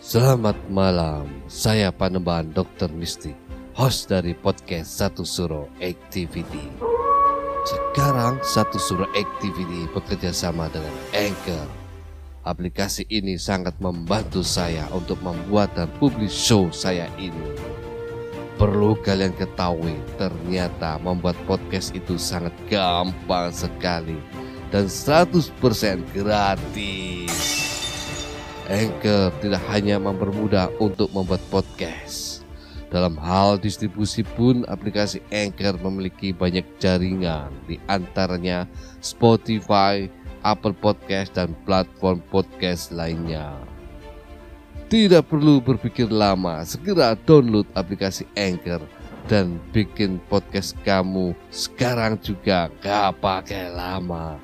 Selamat malam, saya Panembahan Dr. Mistik, host dari podcast Satu Suro Activity. Sekarang Satu Suro Activity bekerja sama dengan Anchor. Aplikasi ini sangat membantu saya untuk membuat dan publish show saya ini. Perlu kalian ketahui, ternyata membuat podcast itu sangat gampang sekali dan 100% gratis. Anchor tidak hanya mempermudah untuk membuat podcast. Dalam hal distribusi pun aplikasi Anchor memiliki banyak jaringan, di antaranya Spotify, Apple Podcast, dan platform podcast lainnya. Tidak perlu berpikir lama, segera download aplikasi Anchor dan bikin podcast kamu sekarang juga, gak pakai lama.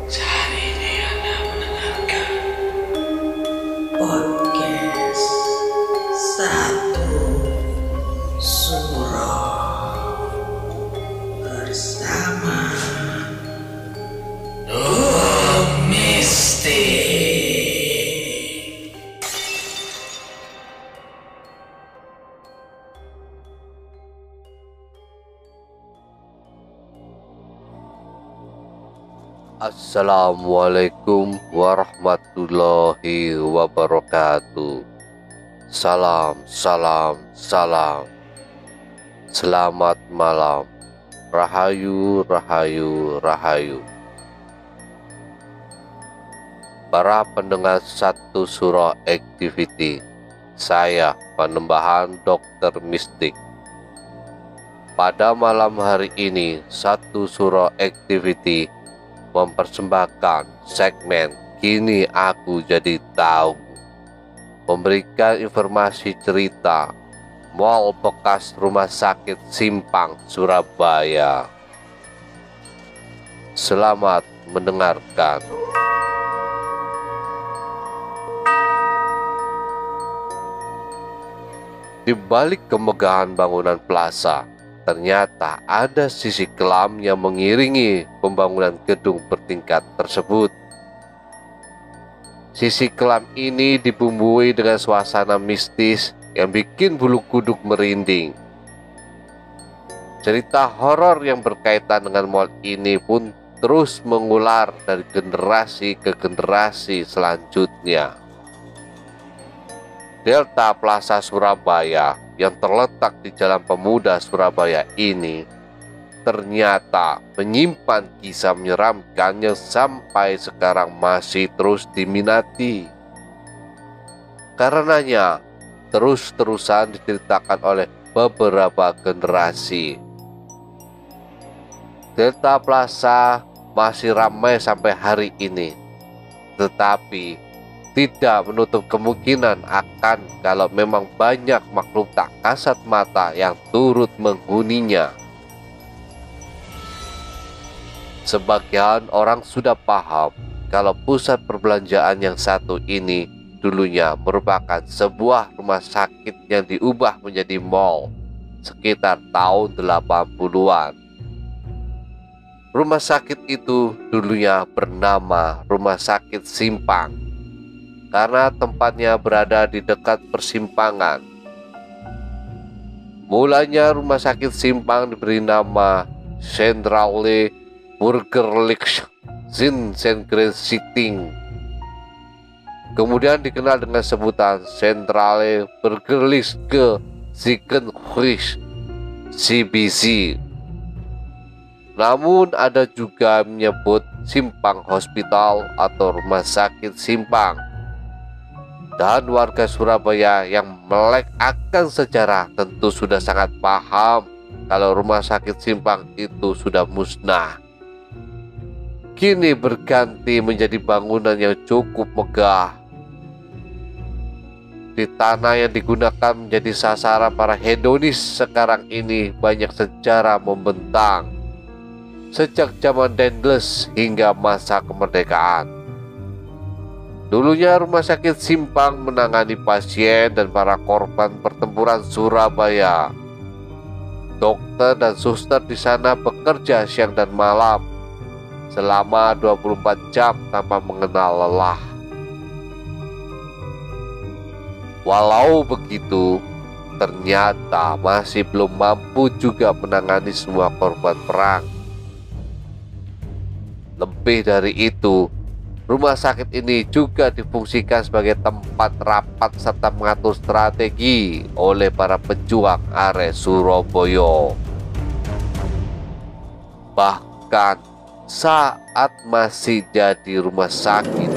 Hari ini Anda mendengarkan podcast Satu Suro bersama Mistik. Assalamualaikum warahmatullahi wabarakatuh. Salam. Selamat malam. Rahayu. Para pendengar Satu Suro Activity, saya Panembahan Dr. Mistik. Pada malam hari ini, Satu Suro Activity mempersembahkan segmen Kini Aku Jadi Tahu, memberikan informasi cerita mal bekas rumah sakit Simpang, Surabaya. Selamat mendengarkan. Di balik kemegahan bangunan plaza, ternyata ada sisi kelam yang mengiringi pembangunan gedung bertingkat tersebut. Sisi kelam ini dibumbui dengan suasana mistis yang bikin bulu kuduk merinding. Cerita horor yang berkaitan dengan mal ini pun terus mengular dari generasi ke generasi selanjutnya. Delta Plaza Surabaya yang terletak di Jalan Pemuda Surabaya ini ternyata menyimpan kisah menyeramkan yang sampai sekarang masih terus diminati. Karenanya terus-terusan diceritakan oleh beberapa generasi. Delta Plaza masih ramai sampai hari ini, tetapi tidak menutup kemungkinan akan kalau memang banyak makhluk tak kasat mata yang turut menghuninya. Sebagian orang sudah paham kalau pusat perbelanjaan yang satu ini dulunya merupakan sebuah rumah sakit yang diubah menjadi mal sekitar tahun 80-an. Rumah sakit itu dulunya bernama Rumah Sakit Simpang, karena tempatnya berada di dekat persimpangan. Mulanya rumah sakit Simpang diberi nama Centrale Burgerlich Sitting. Kemudian dikenal dengan sebutan Centrale Burgerlich Ziekenhuis CBZ. Namun ada juga menyebut Simpang Hospital atau Rumah Sakit Simpang. Dan warga Surabaya yang melek akan sejarah tentu sudah sangat paham kalau rumah sakit Simpang itu sudah musnah. Kini berganti menjadi bangunan yang cukup megah. Di tanah yang digunakan menjadi sasaran para hedonis sekarang ini banyak sejarah membentang. Sejak zaman Dendles hingga masa kemerdekaan. Dulunya rumah sakit Simpang menangani pasien dan para korban pertempuran Surabaya. Dokter dan suster di sana bekerja siang dan malam selama 24 jam tanpa mengenal lelah. Walau begitu, ternyata masih belum mampu juga menangani semua korban perang. Lebih dari itu, rumah sakit ini juga difungsikan sebagai tempat rapat serta mengatur strategi oleh para pejuang arek Surabaya. Bahkan saat masih jadi rumah sakit,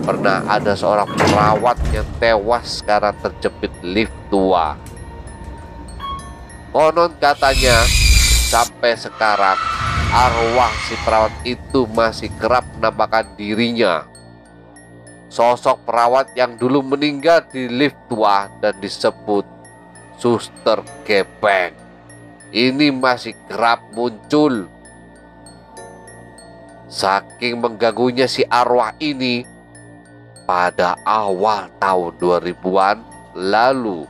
pernah ada seorang perawat yang tewas karena terjepit lift tua. Konon katanya sampai sekarang arwah si perawat itu masih kerap menampakkan dirinya. Sosok perawat yang dulu meninggal di lift tua dan disebut Suster Gepeng ini masih kerap muncul. Saking mengganggunya si arwah ini, pada awal tahun 2000-an lalu,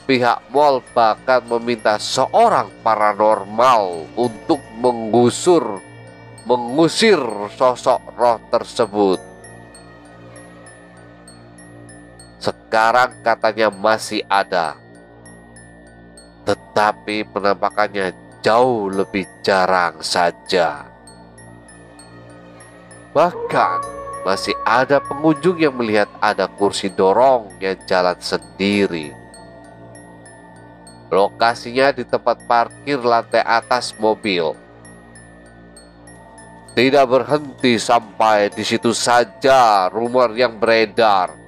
pihak mal bahkan meminta seorang paranormal untuk mengusir sosok roh tersebut. Sekarang katanya masih ada, tetapi penampakannya jauh lebih jarang saja. Bahkan masih ada pengunjung yang melihat ada kursi dorong yang jalan sendiri. Lokasinya di tempat parkir lantai atas mobil. Tidak berhenti sampai di situ saja rumor yang beredar.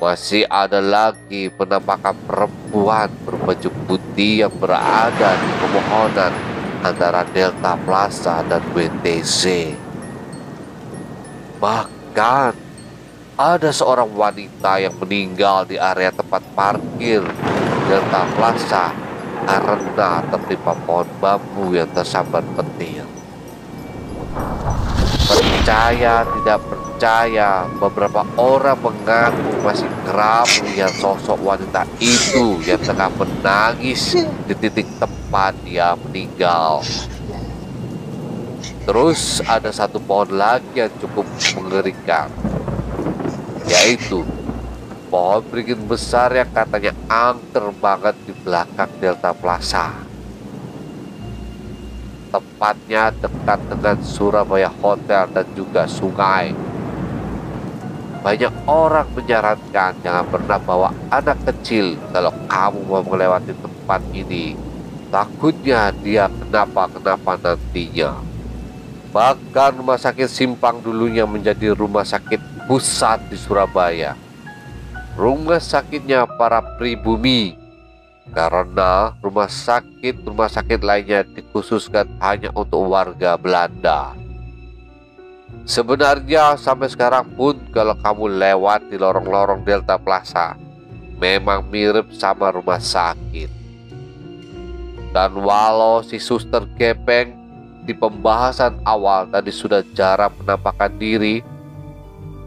Masih ada lagi penampakan perempuan berbaju putih yang berada di pemohonan antara Delta Plaza dan WTC. Bahkan ada seorang wanita yang meninggal di area tempat parkir Delta Plaza karena tertimpa pohon bambu yang tersambar petir. Percaya tidak percaya, beberapa orang mengaku masih kerap melihat sosok wanita itu yang tengah menangis di titik tempat dia meninggal. Terus ada satu pohon lagi yang cukup mengerikan, yaitu pohon beringin besar yang katanya angker banget di belakang Delta Plaza. Tepatnya dekat dengan Surabaya Hotel dan juga sungai. Banyak orang menyarankan jangan pernah bawa anak kecil kalau kamu mau melewati tempat ini. Takutnya dia kenapa-kenapa nantinya. Bahkan rumah sakit Simpang dulunya menjadi rumah sakit pusat di Surabaya. Rumah sakitnya para pribumi, karena rumah sakit lainnya dikhususkan hanya untuk warga Belanda. Sebenarnya sampai sekarang pun kalau kamu lewat di lorong-lorong Delta Plaza, memang mirip sama rumah sakit. Dan walau si Suster Gepeng di pembahasan awal tadi sudah jarang menampakkan diri,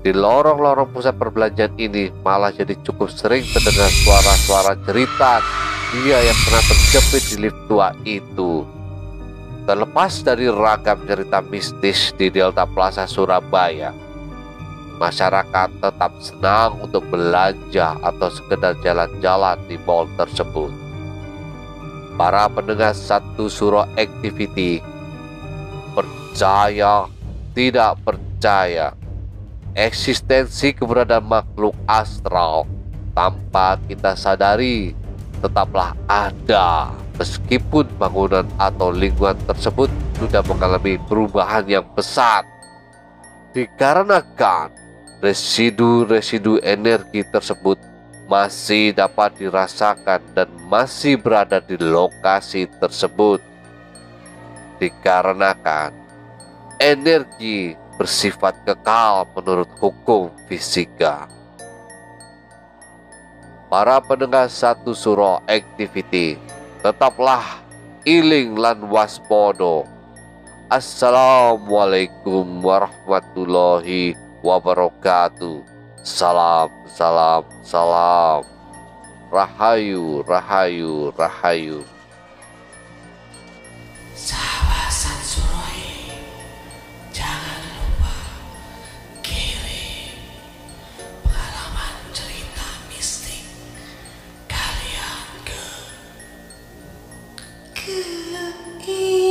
di lorong-lorong pusat perbelanjaan ini malah jadi cukup sering terdengar suara-suara jeritan dia yang pernah terjepit di lift tua itu. Terlepas dari ragam cerita mistis di Delta Plaza Surabaya, masyarakat tetap senang untuk belanja atau sekedar jalan-jalan di mall tersebut. Para pendengar Satu Suro Activity, percaya tidak percaya, eksistensi keberadaan makhluk astral tanpa kita sadari tetaplah ada, meskipun bangunan atau lingkungan tersebut sudah mengalami perubahan yang pesat. Dikarenakan residu-residu energi tersebut masih dapat dirasakan dan masih berada di lokasi tersebut. Dikarenakan energi bersifat kekal menurut hukum fisika. Para pendengar Satu Suro Activity, tetaplah iling lan waspodo. Assalamualaikum warahmatullahi wabarakatuh. Salam, salam, salam. Rahayu, rahayu, rahayu. Keinginanku